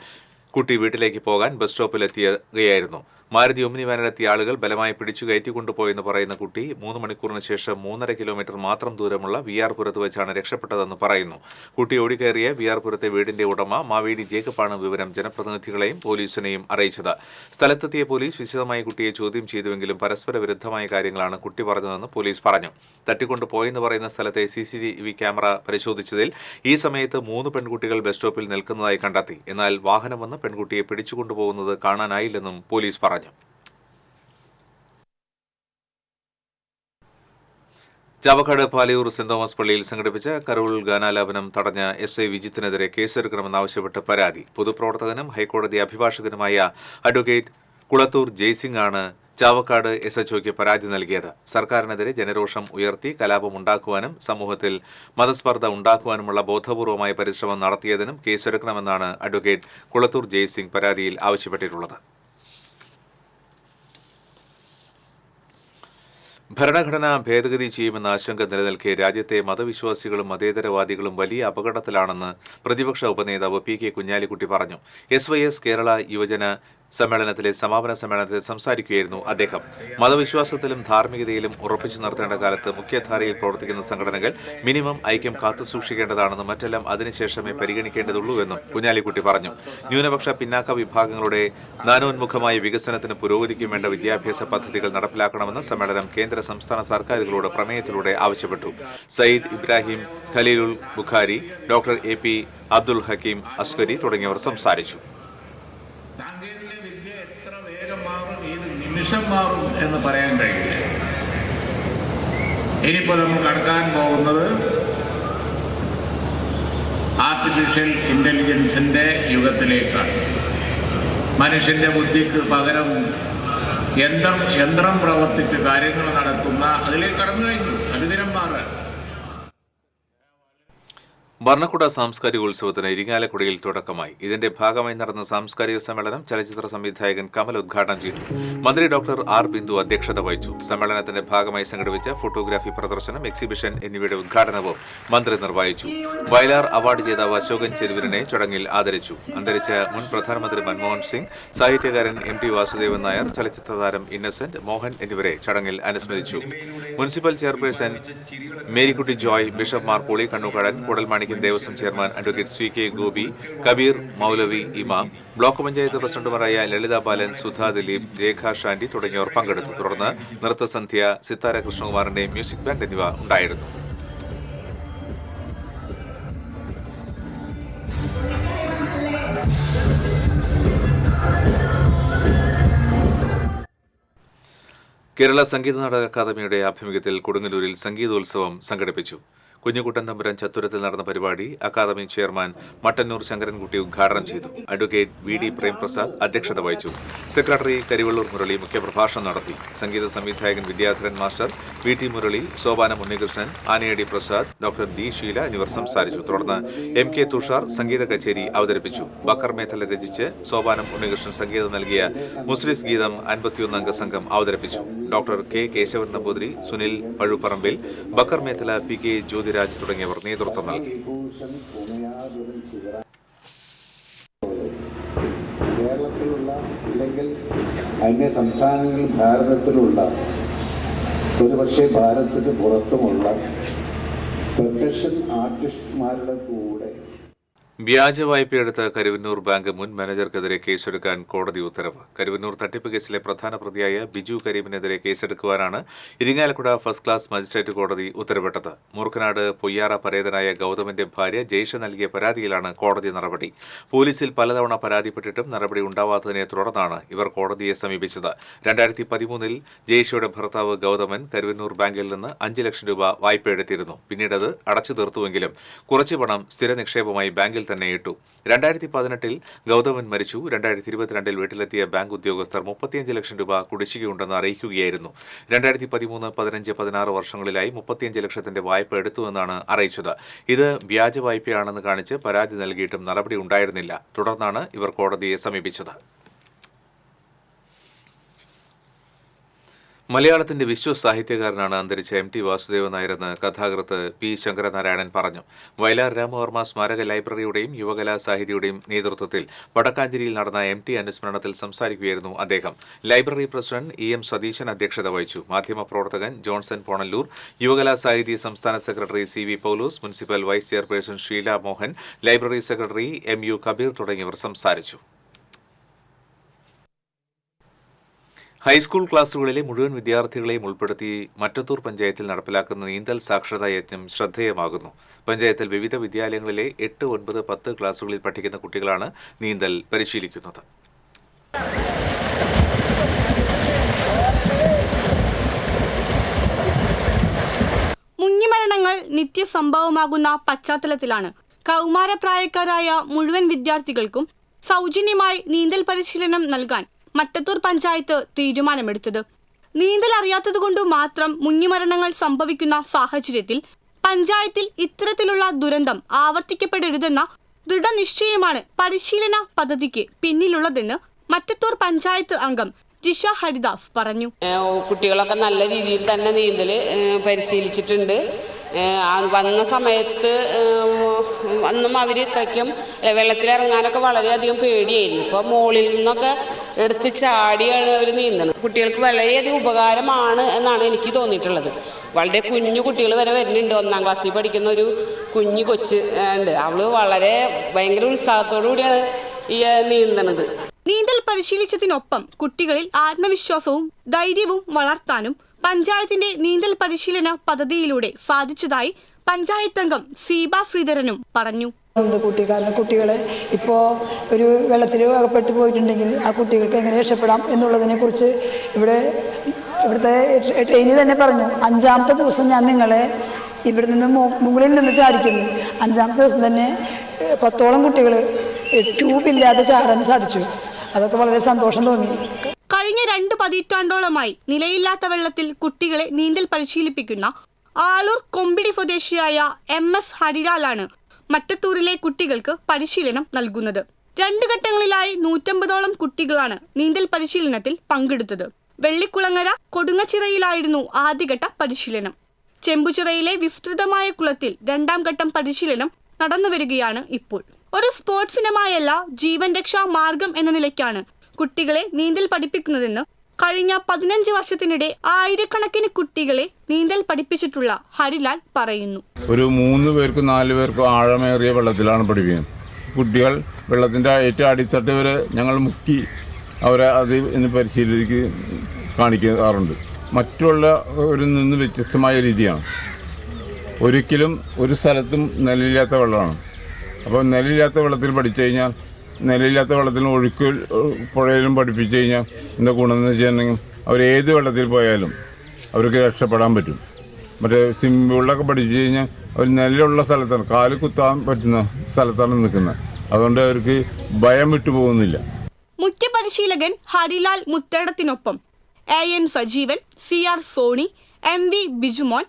കുട്ടി വീട്ടിലേക്ക് പോകാൻ ബസ് സ്റ്റോപ്പിലെത്തിയുകയായിരുന്നു. മാരുതി ഒമ്നി വാനിലെത്തിയ ആളുകൾ ബലമായി പിടിച്ചു കയറ്റിക്കൊണ്ടുപോയെന്ന് പറയുന്ന കുട്ടി 3 മണിക്കൂറിന് ശേഷം 3.5 കിലോമീറ്റർ മാത്രം ദൂരമുള്ള വിആർപുരത്ത് വെച്ചാണ് രക്ഷപ്പെട്ടതെന്ന് പറയുന്നു. കുട്ടി ഓടിക്കയറിയ വിആർപുരത്തെ വീടിന്റെ ഉടമ മാവേലി ജേക്കബാണ് വിവരം ജനപ്രതിനിധികളെയും പോലീസിനെയും അറിയിച്ചത്. സ്ഥലത്തെത്തിയ പോലീസ് വിശദമായി കുട്ടിയെ ചോദ്യം ചെയ്തുവെങ്കിലും പരസ്പര വിരുദ്ധമായ കാര്യങ്ങളാണ് കുട്ടി പറഞ്ഞതെന്ന് പോലീസ് പറഞ്ഞു. തട്ടിക്കൊണ്ടുപോയെന്ന് പറയുന്ന സ്ഥലത്തെ CCTV ക്യാമറ പരിശോധിച്ചതിൽ ഈ സമയത്ത് 3 പെൺകുട്ടികൾ ബസ് സ്റ്റോപ്പിൽ നിൽക്കുന്നതായി കണ്ടെത്തി. എന്നാൽ വാഹനം വന്ന് പെൺകുട്ടിയെ പിടിച്ചുകൊണ്ടുപോകുന്നത് കാണാനായില്ലെന്നും പോലീസ് പറഞ്ഞു. ചാവക്കാട് പാലയൂർ സെന്റ് തോമസ് പള്ളിയിൽ സംഘടിപ്പിച്ച കരോൾ ഗാനാലാപനം തടഞ്ഞ SI വിജിത്തിനെതിരെ കേസെടുക്കണമെന്നാവശ്യപ്പെട്ട് പരാതി. പൊതുപ്രവർത്തകനും ഹൈക്കോടതി അഭിഭാഷകനുമായ അഡ്വക്കേറ്റ് കുളത്തൂർ ജയ്സിംഗ് ആണ് ചാവക്കാട് SHOയ്ക്ക് പരാതി നൽകിയത്. സർക്കാരിനെതിരെ ജനരോഷം ഉയർത്തി കലാപമുണ്ടാക്കുവാനും സമൂഹത്തിൽ മതസ്പർദ്ധ ഉണ്ടാക്കുവാനുമുള്ള ബോധപൂർവമായ പരിശ്രമം നടത്തിയതിനും കേസെടുക്കണമെന്നാണ് അഡ്വക്കേറ്റ് കുളത്തൂർ ജയ്സിംഗ് പരാതിയിൽ ആവശ്യപ്പെട്ടിട്ടുള്ളത്. ഭരണഘടന ഭേദഗതി ചെയ്യുമെന്ന ആശങ്ക നിലനിൽക്കെ രാജ്യത്തെ മതവിശ്വാസികളും മതേതരവാദികളും വലിയ അപകടത്തിലാണെന്ന് പ്രതിപക്ഷ ഉപനേതാവ് PK കുഞ്ഞാലിക്കുട്ടി പറഞ്ഞു. SYS കേരള യുവജന സമ്മേളനത്തിലെ സമാപന സമ്മേളനത്തിൽ സംസാരിക്കുകയായിരുന്നു അദ്ദേഹം. മതവിശ്വാസത്തിലും ധാർമ്മികതയിലും ഉറപ്പിച്ചു നിർത്തേണ്ട കാലത്ത് മുഖ്യധാരയിൽ പ്രവർത്തിക്കുന്ന സംഘടനകൾ മിനിമം ഐക്യം കാത്തുസൂക്ഷിക്കേണ്ടതാണെന്നും മറ്റെല്ലാം അതിനുശേഷമേ പരിഗണിക്കേണ്ടതുള്ളൂവെന്നും കുഞ്ഞാലിക്കുട്ടി പറഞ്ഞു. ന്യൂനപക്ഷ പിന്നാക്ക വിഭാഗങ്ങളുടെ നാനോന്മുഖമായ വികസനത്തിന് പുരോഗതിക്കും വേണ്ട വിദ്യാഭ്യാസ പദ്ധതികൾ നടപ്പിലാക്കണമെന്ന് സമ്മേളനം കേന്ദ്ര സംസ്ഥാന സർക്കാരുകളോട് പ്രമേയത്തിലൂടെ ആവശ്യപ്പെട്ടു. സയ്യിദ് ഇബ്രാഹിം ഖലീലുൽ ബുഖാരി, ഡോക്ടർ AP അബ്ദുൽ ഹക്കീം അസ്കരി തുടങ്ങിയവർ സംസാരിച്ചു. നിമിഷം മാറും എന്ന് പറയാൻ കഴിയില്ല. ഇനിയിപ്പോൾ നമ്മൾ കടക്കാൻ പോകുന്നത് ആർട്ടിഫിഷ്യൽ ഇന്റലിജൻസിന്റെ യുഗത്തിലേക്കാണ്. മനുഷ്യന്റെ ബുദ്ധിക്ക് പകരം യന്ത്രം പ്രവർത്തിച്ച് കാര്യങ്ങൾ നടത്തുന്ന അതിലേക്ക് കടന്നു കഴിഞ്ഞു. അനുദിനം മാറാൻ ഭരണക്കുട സാംസ്കാരികോത്സവത്തിന് ഇരിങ്ങാലക്കുടയിൽ തുടക്കമായി. ഇതിന്റെ ഭാഗമായി നടന്ന സാംസ്കാരിക സമ്മേളനം ചലച്ചിത്ര സംവിധായകൻ കമൽ ഉദ്ഘാടനം ചെയ്തു. മന്ത്രി ഡോക്ടർ R ബിന്ദു അധ്യക്ഷത വഹിച്ചു. സമ്മേളനത്തിന്റെ ഭാഗമായി സംഘടിപ്പിച്ച ഫോട്ടോഗ്രാഫി പ്രദർശനം, എക്സിബിഷൻ എന്നിവയുടെ ഉദ്ഘാടനവും മന്ത്രി നിർവഹിച്ചു. വയലാർ അവാർഡ് ജേതാവ് അശോകൻ ചെരുവിനെ ചടങ്ങിൽ ആദരിച്ചു. അന്തരിച്ച മുൻ പ്രധാനമന്ത്രി മൻമോഹൻ സിംഗ്, സാഹിത്യകാരൻ MT വാസുദേവൻ നായർ, ചലച്ചിത്ര താരം ഇന്നസെന്റ് മോഹൻ എന്നിവരെ ചടങ്ങിൽ അനുസ്മരിച്ചു. Municipal chairperson Marykutty Joy, bishop Mar Poly Kannookkadan, Koodalmanikyam Devaswom chairman advocate CK Gopi, Kabeer മൗലവി ഇമാം, ബ്ലോക്ക് പഞ്ചായത്ത് പ്രസിഡന്റുമാരായ ലളിത ബാലൻ, സുധാ ദിലീപ്, രേഖ ഷാൻഡി തുടങ്ങിയവർ പങ്കെടുത്തു. തുടർന്ന് നൃത്തസന്ധ്യ, സിത്താര കൃഷ്ണകുമാറിന്റെ മ്യൂസിക് ബാൻഡ് എന്നിവ ഉണ്ടായിരുന്നു. കേരള സംഗീത നാടക അക്കാദമിയുടെ ആഭിമുഖ്യത്തിൽ കൊടുങ്ങല്ലൂരിൽ സംഗീതോത്സവം സംഘടിപ്പിച്ചു. കുഞ്ഞുകുട്ടൻ തമ്പുരാൻ ചത്തുരത്തിൽ നടന്ന പരിപാടി അക്കാദമി ചെയർമാൻ മട്ടന്നൂർ ശങ്കരൻകുട്ടി ഉദ്ഘാടനം ചെയ്തു. അഡ്വക്കേറ്റ് VD പ്രേംപ്രസാദ് അധ്യക്ഷത വഹിച്ചു. സെക്രട്ടറി കരിവള്ളൂർ മുരളി മുഖ്യപ്രഭാഷണം നടത്തി. സംഗീത സംവിധായകൻ Vidyadharan master, VT Murali, Sopanam Unnikrishnan, Anayadi Prasad, doctor D Sheela എന്നിവർ സംസാരിച്ചു. തുടർന്ന് MK തുഷാർ സംഗീത കച്ചേരി അവതരിപ്പിച്ചു. ബക്കർ മേത്തല രചിച്ച് സോപാനം ഉണ്ണികൃഷ്ണൻ സംഗീതം നൽകിയ മുസ്ലിസ് ഗീതം 51 അംഗ സംഘം അവതരിപ്പിച്ചു. Doctor K Keshavan Namboothiri, Sunil Pazhupparambil, Bakkar Methala, PK Jyothiraj തുടങ്ങിയവർ നേതൃത്വം നൽകി. കേരളത്തിലുള്ള ഇല്ലെങ്കിൽ അന്യ സംസ്ഥാനങ്ങളിൽ ഭാരതത്തിലുള്ള ഒരുപക്ഷെ ഭാരതത്തിന് പുറത്തുമുള്ള പെർക്കഷൻ ആർട്ടിസ്റ്റുമാരുടെ കൂടെ വ്യാജ വായ്പയെടുത്ത കരുവന്നൂർ ബാങ്ക് മുൻ മാനേജർക്കെതിരെ കേസെടുക്കാൻ കോടതി ഉത്തരവ്. കരുവന്നൂർ തട്ടിപ്പ് കേസിലെ പ്രധാന പ്രതിയായ ബിജു കരീമിനെതിരെ കേസെടുക്കുവാനാണ് ഇരിങ്ങാലക്കുട ഫസ്റ്റ് ക്ലാസ് മജിസ്ട്രേറ്റ് കോടതി ഉത്തരവിട്ടത്. മൂർഖനാട് പൊയ്യാറ പരേതനായ ഗൗതമന്റെ ഭാര്യ ജയ്ഷ നൽകിയ പരാതിയിലാണ് കോടതി നടപടി. പോലീസിൽ പലതവണ പരാതിപ്പെട്ടിട്ടും നടപടി ഉണ്ടാവാത്തതിനെ തുടർന്നാണ് ഇവർ കോടതിയെ സമീപിച്ചത്. 2013-ൽ ജയ്ഷയുടെ ഭർത്താവ് ഗൗതമൻ കരുവന്നൂർ ബാങ്കിൽ നിന്ന് 5 ലക്ഷം രൂപ വായ്പയെടുത്തിരുന്നു. പിന്നീട് അത് അടച്ചു തീർത്തുവെങ്കിലും കുറച്ചു പണം സ്ഥിര നിക്ഷേപമായി ബാങ്കിൽ തന്നെ ഇട്ടു. 2018 ഗൗതമൻ മരിച്ചു. 2022 വീട്ടിലെത്തിയ ബാങ്ക് ഉദ്യോഗസ്ഥർ 35 ലക്ഷം രൂപ കുടിശ്ശികയുണ്ടെന്ന് അറിയിക്കുകയായിരുന്നു. 2013, 15, 16 വർഷങ്ങളിലായി 35 ലക്ഷത്തിന്റെ വായ്പ എടുത്തുവെന്നാണ് അറിയിച്ചത്. ഇത് വ്യാജ വായ്പയാണെന്ന് കാണിച്ച് പരാതി നൽകിയിട്ടും നടപടി ഉണ്ടായിരുന്നില്ല. തുടർന്നാണ് ഇവർ കോടതിയെ സമീപിച്ചത്. മലയാളത്തിന്റെ വിശ്വസാഹിത്യകാരനാണ് അന്തരിച്ച MT വാസുദേവൻ നായരെന്ന് കഥാകൃത്ത് P. ശങ്കരനാരായണൻ പറഞ്ഞു. വയലാർ രാമവർമ്മ സ്മാരക ലൈബ്രറിയുടെയും യുവകലാ സാഹിതിയുടെയും നേതൃത്വത്തിൽ വടക്കാഞ്ചേരിയിൽ നടന്ന MT അനുസ്മരണത്തിൽ സംസാരിക്കുകയായിരുന്നു അദ്ദേഹം. ലൈബ്രറി പ്രസിഡന്റ് EM സതീശൻ അധ്യക്ഷത വഹിച്ചു. മാധ്യമപ്രവർത്തകൻ ജോൺസൺ പോണല്ലൂർ, യുവകലാ സാഹിതി സംസ്ഥാന secretary CV Paulose, municipal vice chairperson Sheela Mohan, library secretary MU Kabeer തുടങ്ങിയവർ സംസാരിച്ചു. ഹൈസ്കൂൾ ക്ലാസുകളിലെ മുഴുവൻ വിദ്യാർത്ഥികളെയും ഉൾപ്പെടുത്തി മറ്റത്തൂർ പഞ്ചായത്തിൽ നടപ്പിലാക്കുന്ന നീന്തൽ സാക്ഷരതാ യജ്ഞം ശ്രദ്ധേയമാകുന്നു. പഞ്ചായത്തിൽ വിവിധ വിദ്യാലയങ്ങളിലെ 8, 9, 10 ക്ലാസുകളിൽ പഠിക്കുന്ന കുട്ടികളാണ് നീന്തൽ പരിശീലിക്കുന്നത്. മുങ്ങിമരണങ്ങൾ നിത്യസംഭവമാകുന്ന പശ്ചാത്തലത്തിലാണ് കൗമാരപ്രായക്കാരായ മുഴുവൻ വിദ്യാർത്ഥികൾക്കും സൗജന്യമായി നീന്തൽ പരിശീലനം നൽകാൻ മറ്റത്തൂർ പഞ്ചായത്ത് തീരുമാനമെടുത്തത്. നീന്തൽ അറിയാത്തതുകൊണ്ട് മാത്രം മുങ്ങിമരണങ്ങൾ സംഭവിക്കുന്ന സാഹചര്യത്തിൽ പഞ്ചായത്തിൽ ഇത്തരത്തിലുള്ള ദുരന്തം ആവർത്തിക്കപ്പെടരുതെന്ന ദൃഢനിശ്ചയമാണ് പരിശീലന പദ്ധതിക്ക് പിന്നിലുള്ളതെന്ന് മറ്റത്തൂർ പഞ്ചായത്ത് അംഗം ജിഷ ഹരിദാസ് പറഞ്ഞു. കുട്ടികളൊക്കെ നല്ല രീതിയിൽ തന്നെ നീന്തൽ പരിശീലിച്ചിട്ടുണ്ട്. വന്ന സമയത്ത് അന്നും അവർ ഇത്രയ്ക്കും വെള്ളത്തിലിറങ്ങാനൊക്കെ വളരെയധികം പേടിയായിരുന്നു. ഇപ്പോൾ മുകളിൽ നിന്നൊക്കെ എടുത്ത് ചാടിയാണ് അവർ നീന്തുന്നത്. കുട്ടികൾക്ക് വളരെയധികം ഉപകാരമാണ് എന്നാണ് എനിക്ക് തോന്നിയിട്ടുള്ളത്. വളരെ കുഞ്ഞു കുട്ടികൾ വരെ വരുന്നുണ്ട്. 1ാം ക്ലാസ്സിൽ പഠിക്കുന്ന ഒരു കുഞ്ഞു കൊച്ച് ഉണ്ട്. അവള് ഭയങ്കര ഉത്സാഹത്തോടു കൂടിയാണ് ഈ നീന്തുന്നത്. നീന്തൽ പരിശീലിച്ചതിനൊപ്പം കുട്ടികളിൽ ആത്മവിശ്വാസവും ധൈര്യവും വളർത്താനും പഞ്ചായത്തിന്റെ നീന്തൽ പരിശീലന പദ്ധതിയിലൂടെ സാധിച്ചതായി പഞ്ചായത്ത് അംഗം സീബ ശ്രീധരനും പറഞ്ഞു. കുട്ടികളെ ഇപ്പോൾ ഒരു വെള്ളത്തിൽ അകപ്പെട്ടു പോയിട്ടുണ്ടെങ്കിൽ ആ കുട്ടികൾക്ക് എങ്ങനെ രക്ഷപ്പെടാം എന്നുള്ളതിനെക്കുറിച്ച് ഇവിടുത്തെ ട്രെയിനിൽ തന്നെ പറഞ്ഞു. 5ാമത്തെ ദിവസം ഞാൻ നിങ്ങളെ ഇവിടെ നിന്ന് മുകളിൽ നിന്ന് ചാടിക്കുന്നു. 5ാമത്തെ ദിവസം തന്നെ 10ഓളം കുട്ടികൾ ട്യൂബില്ലാതെ ചാടാൻ സാധിച്ചു. അതൊക്കെ വളരെ സന്തോഷം തോന്നി. കഴിഞ്ഞ 2 പതിറ്റാണ്ടോളമായി നിലയില്ലാത്ത വെള്ളത്തിൽ കുട്ടികളെ നീന്തൽ പരിശീലിപ്പിക്കുന്ന ആളൂർ കൊമ്പിടി സ്വദേശിയായ MS ഹരിലാലാണ് മറ്റത്തൂരിലെ കുട്ടികൾക്ക് പരിശീലനം നൽകുന്നത്. 2 ഘട്ടങ്ങളിലായി 150ഓളം കുട്ടികളാണ് നീന്തൽ പരിശീലനത്തിൽ പങ്കെടുത്തത്. വെള്ളിക്കുളങ്ങര കൊടുങ്ങച്ചിറയിലായിരുന്നു ആദ്യഘട്ട പരിശീലനം. ചെമ്പുച്ചിറയിലെ വിസ്തൃതമായ കുളത്തിൽ 2ാം ഘട്ടം പരിശീലനം നടന്നുവരികയാണ് ഇപ്പോൾ. ഒരു സ്പോർട്സ് ഇനമായല്ല, ജീവൻ രക്ഷാ മാർഗം എന്ന നിലയ്ക്കാണ് കുട്ടികളെ നീന്തൽ പഠിപ്പിക്കുന്നതെന്ന് കഴിഞ്ഞ 15 വർഷത്തിനിടെ ആയിരക്കണക്കിന് കുട്ടികളെ നീന്തൽ പഠിപ്പിച്ചിട്ടുള്ള ഹരിലാൽ പറയുന്നു. ഒരു 3 പേർക്കും 4 പേർക്കും ആഴമേറിയ വെള്ളത്തിലാണ് പഠിപ്പിക്കുന്നത്. കുട്ടികൾ വെള്ളത്തിൻ്റെ ഏറ്റവും അടിത്തട്ട് വരെ ഞങ്ങൾ മുക്കി അവരെ അത് പരിശീലിക്ക് കാണിക്കാറുണ്ട്. മറ്റുള്ളവരിൽ നിന്ന് വ്യത്യസ്തമായ രീതിയാണ്. ഒരിക്കലും ഒരു സ്ഥലത്തും നിലയില്ലാത്ത വെള്ളമാണ്. അപ്പോൾ നിലയില്ലാത്ത വെള്ളത്തിൽ പഠിച്ചു കഴിഞ്ഞാൽ, നിലയില്ലാത്ത വെള്ളത്തിൽ ഒഴുക്ക് പുഴയിലും പഠിപ്പിച്ചു കഴിഞ്ഞാൽ എന്താ ഗുണമെന്ന് വെച്ചിട്ടുണ്ടെങ്കിൽ അവരേത് വെള്ളത്തിൽ പോയാലും അവർക്ക് രക്ഷപ്പെടാൻ പറ്റും. മറ്റേ സ്വിമ്മിംഗ് പൂളിലൊക്കെ പഠിച്ചു കഴിഞ്ഞാൽ അവർ നിലയുള്ള സ്ഥലത്താണ്, കാല് കുത്താൻ പറ്റുന്ന സ്ഥലത്താണ് നിൽക്കുന്നത്. അതുകൊണ്ട് അവർക്ക് ഭയം വിട്ടു പോകുന്നില്ല. മുഖ്യ പരിശീലകൻ ഹരിലാൽ മുത്തേടത്തിനൊപ്പം AN Sajeevan, CR Soni, MV Bijumon,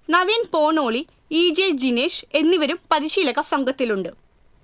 Naveen Ponoli, EJ Jinesh എന്നിവരും പരിശീലക സംഘത്തിലുണ്ട്.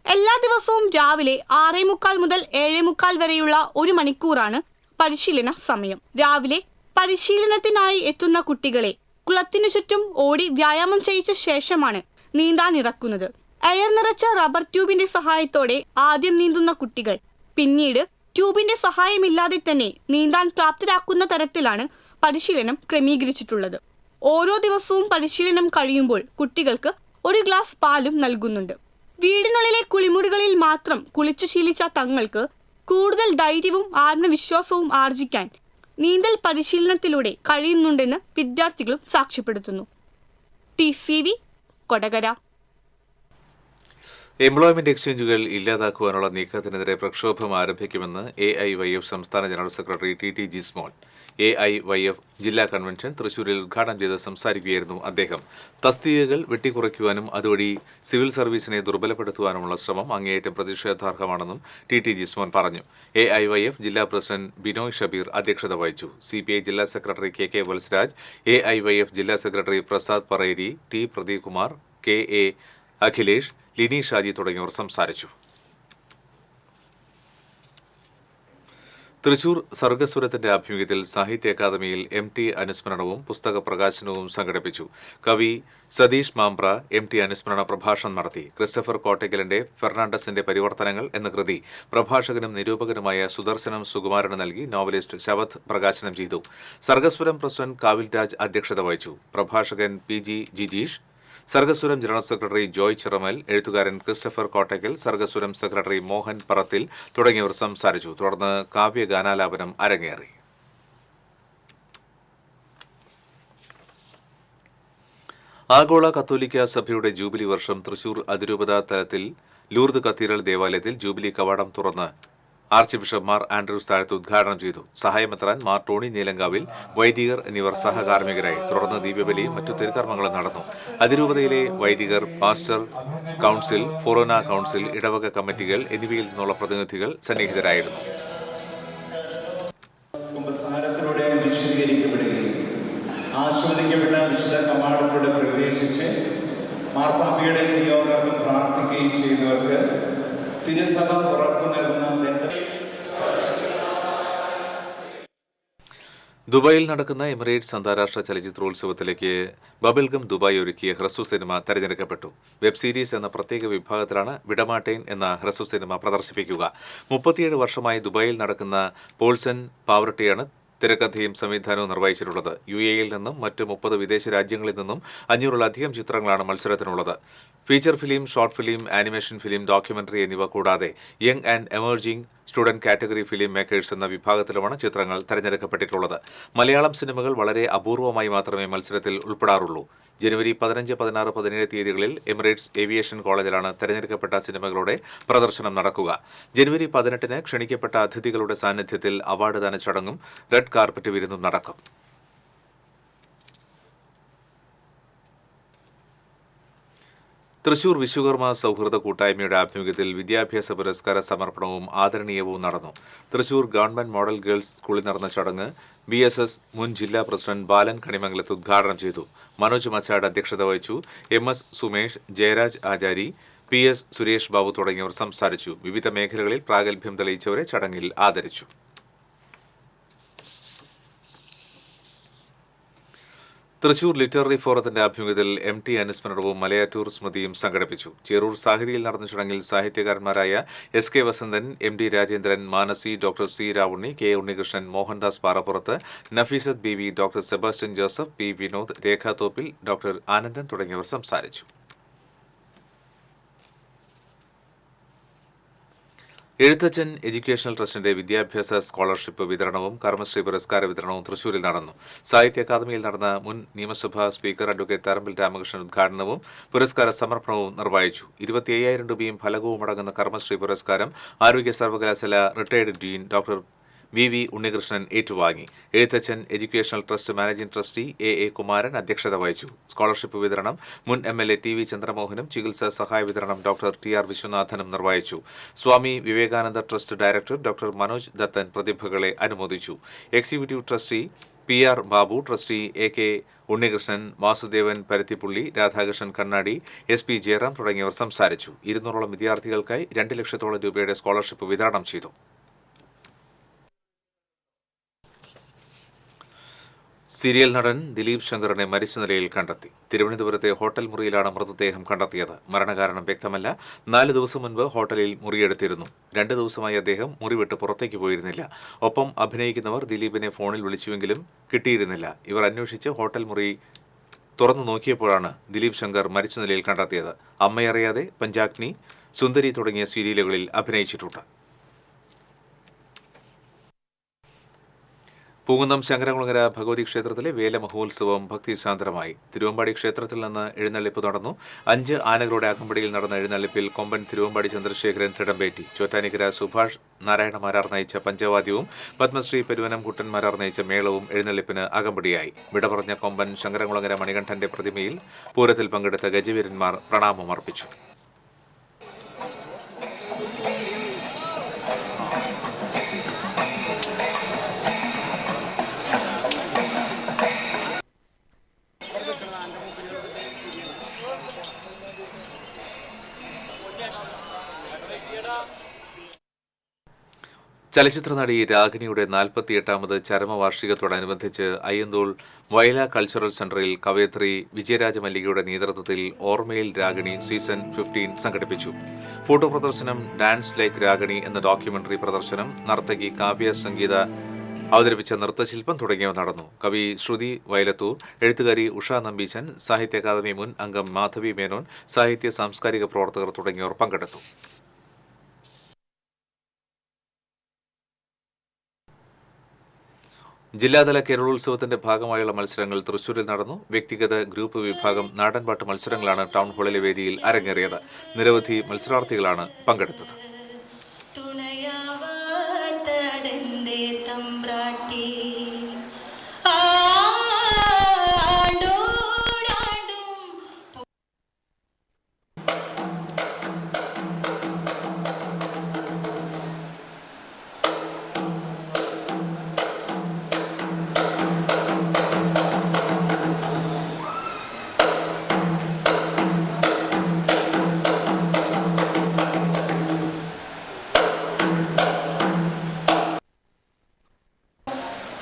എല്ലാ ദിവസവും രാവിലെ 6:45 മുതൽ 7:45 വരെയുള്ള 1 മണിക്കൂറാണ് പരിശീലന സമയം. രാവിലെ പരിശീലനത്തിനായി എത്തുന്ന കുട്ടികളെ കുളത്തിനു ചുറ്റും ഓടി വ്യായാമം ചെയ്യിച്ച ശേഷമാണ് നീന്താനിറക്കുന്നത്. എയർ നിറച്ച റബ്ബർ ട്യൂബിന്റെ സഹായത്തോടെ ആദ്യം നീന്തുന്ന കുട്ടികൾ പിന്നീട് ട്യൂബിന്റെ സഹായമില്ലാതെ തന്നെ നീന്താൻ പ്രാപ്തരാക്കുന്ന തരത്തിലാണ് പരിശീലനം ക്രമീകരിച്ചിട്ടുള്ളത്. ഓരോ ദിവസവും പരിശീലനം കഴിയുമ്പോൾ കുട്ടികൾക്ക് 1 ഗ്ലാസ് പാലും നൽകുന്നുണ്ട്. വീടിനുള്ളിലെ കുളിമുറികളിൽ മാത്രം കുളിച്ചു ശീലിച്ച തങ്ങൾക്ക് കൂടുതൽ ധൈര്യവും ആത്മവിശ്വാസവും ആർജിക്കാൻ നീന്തൽ പരിശീലനത്തിലൂടെ കഴിയുന്നുണ്ടെന്ന് വിദ്യാർത്ഥികളും സാക്ഷ്യപ്പെടുത്തുന്നു. TCV കൊടകര. എംപ്ലോയ്മെന്റ് എക്സ്ചേഞ്ചുകൾ ഇല്ലാതാക്കുവാനുള്ള നീക്കത്തിനെതിരെ പ്രക്ഷോഭം ആരംഭിക്കുമെന്ന് AIYF സംസ്ഥാന general secretary TT Jismon. AIYF ജില്ലാ കൺവെൻഷൻ തൃശൂരിൽ ഉദ്ഘാടനം ചെയ്ത് സംസാരിക്കുകയായിരുന്നു അദ്ദേഹം. തസ്തികകൾ വെട്ടിക്കുറയ്ക്കുവാനും അതുവഴി സിവിൽ സർവീസിനെ ദുർബലപ്പെടുത്തുവാനുമുള്ള ശ്രമം അങ്ങേയറ്റം പ്രതിഷേധാർഹമാണെന്നും TT ജിസ്മോൻ പറഞ്ഞു. AIYF ജില്ലാ പ്രസിഡന്റ് ബിനോയ് ഷബീർ അധ്യക്ഷത വഹിച്ചു. CPI ജില്ലാ സെക്രട്ടറി KK വത്സരാജ്, AIYF ജില്ലാ secretary Prasad Pareri, T Pradeep Kumar, KA Akhilesh, Lini Shaji തുടങ്ങിയവർ സംസാരിച്ചു. തൃശൂർ സർഗസ്വരത്തിന്റെ ആഭിമുഖ്യത്തിൽ സാഹിത്യ അക്കാദമിയിൽ MT അനുസ്മരണവും പുസ്തക പ്രകാശനവും സംഘടിപ്പിച്ചു. കവി സതീഷ് മാംപ്ര MT അനുസ്മരണ പ്രഭാഷണം നടത്തി. ക്രിസ്റ്റഫർ കോട്ടയ്ക്കലിന്റെ ഫെർണാണ്ടസിന്റെ പരിവർത്തനങ്ങൾ എന്ന കൃതി പ്രഭാഷകനും നിരൂപകനുമായ സുദർശനം സുകുമാരന് നൽകി നോവലിസ്റ്റ് ശവത് പ്രകാശനം ചെയ്തു. സർഗസ്വരം പ്രസിഡന്റ് കാവിൽ രാജ് അധ്യക്ഷത വഹിച്ചു. പ്രഭാഷകൻ PG Jijeesh, Sargaswaram general secretary Joy Chiramal, എഴുത്തുകാരൻ ക്രിസ്റ്റഫർ കോട്ടയ്ക്കൽ, സർഗസ്വരം സെക്രട്ടറി മോഹൻ പറത്തിൽ തുടങ്ങിയവർ സംസാരിച്ചു. തുടർന്ന് കാവ്യഗാനാലാപനം അരങ്ങേറി. ആഗോള കത്തോലിക്ക സഭയുടെ ജൂബിലി വർഷം തൃശൂർ അതിരൂപത തലത്തിൽ ലൂർദ് കത്തീഡ്രൽ ദേവാലയത്തിൽ ജൂബിലി കവാടം തുറന്ന് ആർച്ച് ബിഷപ്പ് മാർ ആൻഡ്രൂസ് താഴത്ത് ഉദ്ഘാടനം ചെയ്തു. സഹായമെത്രാൻ മാർ ടോണി നീലങ്കാവിൽ, വൈദികർ എന്നിവർ സഹകാർമ്മികരായി. തുടർന്ന് ദീപബലിയും മറ്റു തിരുക്കർമ്മങ്ങളും നടന്നു. അതിരൂപതയിലെ വൈദികർ, പാസ്റ്റർ കൌൺസിൽ, ഫൊറോന കൌൺസിൽ, ഇടവക കമ്മിറ്റികൾ എന്നിവയിൽ നിന്നുള്ള പ്രതിനിധികൾ സന്നിഹിതരായിരുന്നു. കുമ്പസാരത്തിലൂടെ വിശുദ്ധീകരിക്കപ്പെടുകയും ആസ്വദിക്കപ്പെട്ട വിശുദ്ധ കവാടത്തിലൂടെ പ്രവേശിച്ച് മാർപ്പാപ്പയുടെ നിയോഗാർത്ഥം പ്രാർത്ഥിക്കുകയും ചെയ്യുന്നവർക്ക് തിരുസഭ ഉറപ്പു നൽകുന്ന ദുബായിൽ നടക്കുന്ന എമിറേറ്റ്സ് അന്താരാഷ്ട്ര ചലച്ചിത്രോത്സവത്തിലേക്ക് ബബിൾഗം ദുബായ് ഒരുക്കിയ ഹ്രസ്വ സിനിമ തെരഞ്ഞെടുക്കപ്പെട്ടു. വെബ് സീരീസ് എന്ന പ്രത്യേക വിഭാഗത്തിലാണ് വിടമാട്ടേൻ എന്ന ഹ്രസ്വ സിനിമ പ്രദർശിപ്പിക്കുക. 37 വർഷമായി ദുബായിൽ നടക്കുന്ന പോൾസൺ പാവർട്ടിയാണ് തിരക്കഥയും സംവിധാനവും നിർവഹിച്ചിട്ടുള്ളത്. UAE-യിൽ നിന്നും മറ്റ് 30 വിദേശ രാജ്യങ്ങളിൽ നിന്നും 500-ലധികം ചിത്രങ്ങളാണ് മത്സരത്തിനുള്ളത്. Feature film, short film, animation film, documentary എന്നിവ കൂടാതെ young and emerging student category film makers എന്ന വിഭാഗത്തിലുമാണ് ചിത്രങ്ങൾ തെരഞ്ഞെടുക്കപ്പെട്ടിട്ടുള്ളത്. മലയാളം സിനിമകൾ വളരെ അപൂർവമായി മാത്രമേ മത്സരത്തിൽ ഉൾപ്പെടാറുള്ളൂ. ജനുവരി 15, 16, 17 തീയതികളിൽ എമിറേറ്റ്സ് ഏവിയേഷൻ കോളേജിലാണ് തെരഞ്ഞെടുക്കപ്പെട്ട സിനിമകളുടെ പ്രദർശനം നടക്കുക. ജനുവരി 18-ന് ക്ഷണിക്കപ്പെട്ട അതിഥികളുടെ സാന്നിധ്യത്തിൽ അവാർഡ് ദാന ചടങ്ങും റെഡ് കാർപ്പറ്റ് വിരുന്നും നടക്കും. തൃശൂർ വിശ്വകർമ്മ സൗഹൃദ കൂട്ടായ്മയുടെ ആഭിമുഖ്യത്തിൽ വിദ്യാഭ്യാസ പുരസ്കാര സമർപ്പണവും ആദരണീയവും നടന്നു. തൃശൂർ ഗവൺമെന്റ് മോഡൽ ഗേൾസ് സ്കൂളിൽ നടന്ന ചടങ്ങ് BSS മുൻ ജില്ലാ പ്രസിഡന്റ് ബാലൻ കണിമംഗലത്ത് ഉദ്ഘാടനം ചെയ്തു. മനോജ് മച്ചാട് അധ്യക്ഷത വഹിച്ചു. MS സുമേഷ്, ജയരാജ് ആചാരി, PS സുരേഷ് ബാബു തുടങ്ങിയവർ സംസാരിച്ചു. വിവിധ മേഖലകളിൽ പ്രാഗൽഭ്യം തെളിയിച്ചവരെ ചടങ്ങിൽ ആദരിച്ചു. തൃശൂർ ലിറ്റററി ഫോറത്തിന്റെ ആഭിമുഖ്യത്തിൽ MT അനുസ്മരണവും മലയാറ്റൂർ സ്മൃതിയും സംഘടിപ്പിച്ചു. ചേറൂർ സാഹിതിയിൽ നടന്ന ചടങ്ങിൽ സാഹിത്യകാരന്മാരായ SK Vasanthan, MD Rajendran, Manasi, doctor C Ravunni, K Unnikrishnan, Mohandas Parappurath, Nafeesath BV, doctor Sebastian Joseph, P Vinod, Rekha Thoppil, doctor Anandan തുടങ്ങിയവർ സംസാരിച്ചു. എഴുത്തച്ഛൻ എഡ്യൂക്കേഷണൽ ട്രസ്റ്റിന്റെ വിദ്യാഭ്യാസ സ്കോളർഷിപ്പ് വിതരണവും കർമ്മശ്രീ പുരസ്കാര വിതരണവും തൃശൂരിൽ നടന്നു. സാഹിത്യ അക്കാദമിയിൽ നടന്ന മുൻ നിയമസഭാ സ്പീക്കർ അഡ്വക്കേറ്റ് തരമ്പിൽ രാമകൃഷ്ണൻ ഉദ്ഘാടനവും പുരസ്കാര സമർപ്പണവും നിർവഹിച്ചു. 25,000 രൂപയും ഫലകവും അടങ്ങുന്ന കർമ്മശ്രീ പുരസ്കാരം ആരോഗ്യ സർവകലാശാല retired dean doctor VV Unnikrishnan ഏറ്റുവാങ്ങി. Ezhuthachan educational trust managing trustee AA Kumaran അധ്യക്ഷത വഹിച്ചു. സ്കോളർഷിപ്പ് വിതരണം മുൻ MLA TV ചന്ദ്രമോഹനും ചികിത്സാ സഹായ വിതരണം ഡോക്ടർ TR വിശ്വനാഥനും നിർവഹിച്ചു. Swami Vivekananda trust director doctor Manoj Dathan പ്രതിഭകളെ അനുമോദിച്ചു. Executive trustee PR Babu, trustee AK Unnikrishnan, Vasudevan Paruthipully, Radhakrishnan Kannadi, SP Jayaram തുടങ്ങിയവർ സംസാരിച്ചു. 200ഓളം വിദ്യാർത്ഥികൾക്കായി 2 ലക്ഷത്തോളം രൂപയുടെ സ്കോളർഷിപ്പ് വിതരണം ചെയ്തു. സീരിയൽ നടൻ ദിലീപ് ശങ്കറിനെ മരിച്ച നിലയിൽ കണ്ടെത്തി. തിരുവനന്തപുരത്തെ ഹോട്ടൽ മുറിയിലാണ് മൃതദേഹം കണ്ടെത്തിയത്. മരണകാരണം വ്യക്തമല്ല. 4 ദിവസം മുൻപ് ഹോട്ടലിൽ മുറിയെടുത്തിരുന്നു. 2 ദിവസമായി അദ്ദേഹം മുറി വിട്ട് പുറത്തേക്ക് പോയിരുന്നില്ല. ഒപ്പം അഭിനയിക്കുന്നവർ ദിലീപിനെ ഫോണിൽ വിളിച്ചുവെങ്കിലും കിട്ടിയിരുന്നില്ല. ഇവർ അന്വേഷിച്ച് ഹോട്ടൽ മുറി തുറന്നു നോക്കിയപ്പോഴാണ് ദിലീപ് ശങ്കർ മരിച്ച നിലയിൽ കണ്ടെത്തിയത്. അമ്മയറിയാതെ, പഞ്ചാഗ്നി, സുന്ദരി തുടങ്ങിയ സീരിയലുകളിൽ അഭിനയിച്ചിട്ടുണ്ട്. പൂങ്കുന്നം ശങ്കരകുളങ്ങര ഭഗവതി ക്ഷേത്രത്തിലെ വേലമഹോത്സവം ഭക്തിസാന്ദ്രമായി. തിരുവമ്പാടി ക്ഷേത്രത്തിൽ നിന്ന് എഴുന്നള്ളിപ്പ് നടന്നു. 5 ആനകളുടെ അകമ്പടിയിൽ നടന്ന എഴുന്നള്ളിപ്പിൽ കൊമ്പൻ തിരുവമ്പാടി ചന്ദ്രശേഖരൻ തിടമ്പേറ്റി. ചോറ്റാനിക്കര സുഭാഷ് നാരായണ മാരാർ നയിച്ച പഞ്ചവാദ്യവും പത്മശ്രീ പെരുവനം കുട്ടൻ മാരാർ നയിച്ച മേളവും എഴുന്നള്ളിപ്പിന് അകമ്പടിയായി. വിട പറഞ്ഞ കൊമ്പൻ ശങ്കരകുളങ്ങര മണികണ്ഠന്റെ പ്രതിമയിൽ പൂരത്തിൽ പങ്കെടുത്ത ഗജവീരന്മാർ പ്രണാമം അർപ്പിച്ചു. ചലച്ചിത്ര നടി രാഗിണിയുടെ 48ാമത് ചരമവാർഷികത്തോടനുബന്ധിച്ച് അയ്യന്തോൾ വയല കൾച്ചറൽ സെന്ററിൽ കവയത്രി വിജയരാജ മല്ലികയുടെ നേതൃത്വത്തിൽ ഓർമ്മയിൽ രാഗിണി സീസൺ 15 സംഘടിപ്പിച്ചു. ഫോട്ടോ പ്രദർശനം, ഡാൻസ് ലൈക്ക് രാഗിണി എന്ന ഡോക്യുമെന്ററി പ്രദർശനം, നർത്തകി കാവ്യ സംഗീത അവതരിപ്പിച്ച നൃത്തശില്പം തുടങ്ങിയവ നടന്നു. കവി ശ്രുതി വയലത്തൂർ, എഴുത്തുകാരി ഉഷ നമ്പീശൻ, സാഹിത്യ അക്കാദമി മുൻ അംഗം മാധവി മേനോൻ, സാഹിത്യ സാംസ്കാരിക പ്രവർത്തകർ തുടങ്ങിയവർ പങ്കെടുത്തു. ജില്ലാതല കേരളോത്സവത്തിന്റെ ഭാഗമായുള്ള മത്സരങ്ങൾ തൃശൂരിൽ നടന്നു. വ്യക്തിഗത, ഗ്രൂപ്പ് വിഭാഗം, നാടൻപാട്ട് മത്സരങ്ങളാണ് ടൗൺ ഹാളിലെ വേദിയിൽ അരങ്ങേറിയത്. നിരവധി മത്സരാർത്ഥികളാണ് പങ്കെടുത്തത്.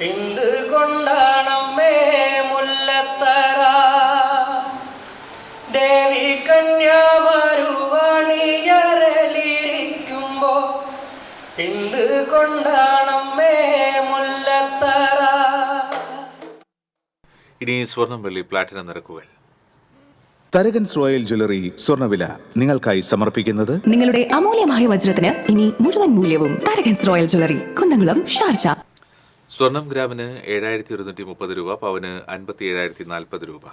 എന്തുകൊണ്ടാണമ്മേ മുല്ലത്തറ ദേവി കന്യാമരുവണിയരലിരിക്കുമ്പോ എന്തുകൊണ്ടാണമ്മേ മുല്ലത്തറ. ഇനി സ്വർണം, വെള്ളി, പ്ലാറ്റിനം നിരക്കുകൾ. തരകൻസ് റോയൽ ജ്വല്ലറി സ്വർണ്ണവില നിങ്ങൾക്കായി സമർപ്പിക്കുന്നത് നിങ്ങളുടെ അമൂല്യമായ വജ്രത്തിന് ഇനി മുഴുവൻ മൂല്യവും Tharakans royal jewellery, Kunnamkulam, Sharjah. സ്വർണം ഗ്രാമിന് 7130 രൂപ, പവന് 57,040 രൂപ.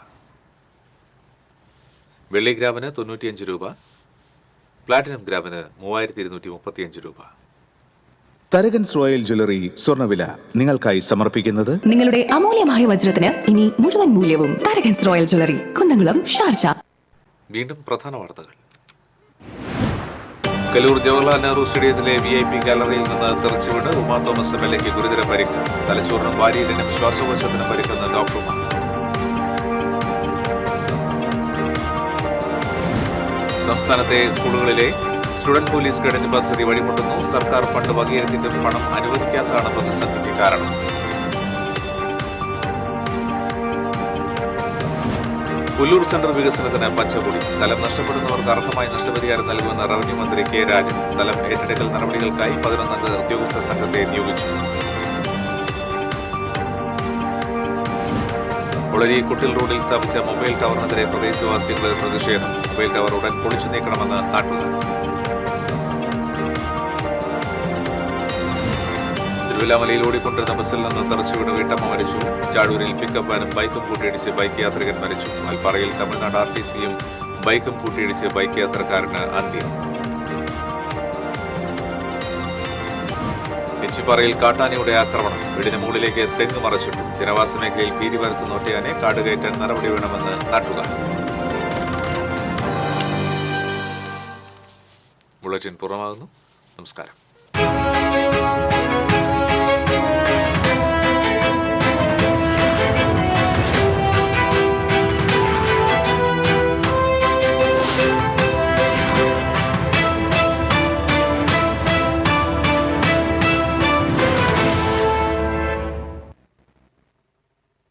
വെള്ളി ഗ്രാമിന് 95 രൂപ, പ്ലാറ്റിനം ഗ്രാമിന് 3235 രൂപ. തരകൻസ് റോയൽ ജ്വല്ലറി സ്വർണ്ണവില നിങ്ങൾക്കായി സമർപ്പിക്കുന്നത് നിങ്ങളുടെ അമൂല്യമായ വജ്രത്തിന് ഇനി മുഴുവൻ മൂല്യവും Tharakans royal jewellery, Kunnamkulam, Sharjah. വീണ്ടും പ്രധാന വാർത്തകൾ. കലൂർ ജവഹർലാൽ നെഹ്റു സ്റ്റേഡിയത്തിലെ VIP ഗാലറിയിൽ നിന്ന് തെറിച്ചുവിട്ട് ഉമാ തോമസ് MLAക്ക് ഗുരുതര പരിക്ക്. തലച്ചോറിനും വാരിയലിനും ശ്വാസകോശത്തിനും പരിക്കുന്ന ഡോക്ടർമാർ. സംസ്ഥാനത്തെ സ്കൂളുകളിലെ സ്റ്റുഡന്റ് പോലീസ് കേഡറ്റ് പദ്ധതി വഴിമുട്ടുന്നു. സർക്കാർ ഫണ്ട് വകയിരുത്തിയിട്ടും പണം അനുവദിക്കാത്തതാണ് പ്രതിസന്ധിക്ക് കാരണം. പുല്ലൂർ സെന്റർ വികസനത്തിന് പച്ചക്കൊടി. സ്ഥലം നഷ്ടപ്പെടുന്നവർക്ക് അർഹമായ നഷ്ടപരിഹാരം നൽകുമെന്ന് റവന്യൂ മന്ത്രി കെ രാജൻ. സ്ഥലം ഏറ്റെടുക്കൽ നടപടികൾക്കായി 11 ഉദ്യോഗസ്ഥ സംഘത്തെ നിയോഗിച്ചു. ഒളരി കുട്ടിൽ റോഡിൽ സ്ഥാപിച്ച മൊബൈൽ ടവറിനെതിരെ പ്രദേശവാസികളുടെ പ്രതിഷേധം. മൊബൈൽ ടവർ ഉടൻ പൊളിച്ചു നീക്കണമെന്ന് നാട്ടുകാർ. തിരുവല്ലാമലയിൽ ഓടിക്കൊണ്ടിരുന്ന ബസ്സിൽ നിന്ന് തെറിച്ചുവീണ് വീട്ടമ്മ മരിച്ചു. ചാഴൂരിൽ പിക്കപ്പ് വാനും ബൈക്കും കൂട്ടിയിടിച്ച് ബൈക്ക് യാത്രികൻ മരിച്ചു. മൽപ്പാറയിൽ തമിഴ്നാട് RTCയും ബൈക്കും കൂട്ടിയിടിച്ച് ബൈക്ക് യാത്രക്കാരന് അന്ത്യം. എച്ചിപ്പാറയിൽ കാട്ടാനയുടെ ആക്രമണം. വീടിന് മുകളിലേക്ക് തെങ്ങ് മറച്ചിട്ടു. ജനവാസ മേഖലയിൽ ഭീതി പരത്തുന്ന ഒറ്റയാനെ കാടുകയറ്റാൻ നടപടി വേണമെന്ന് നാട്ടുകാർ. ബുള്ളറ്റിൻ പൂർണ്ണമാകുന്നു. നമസ്കാരം.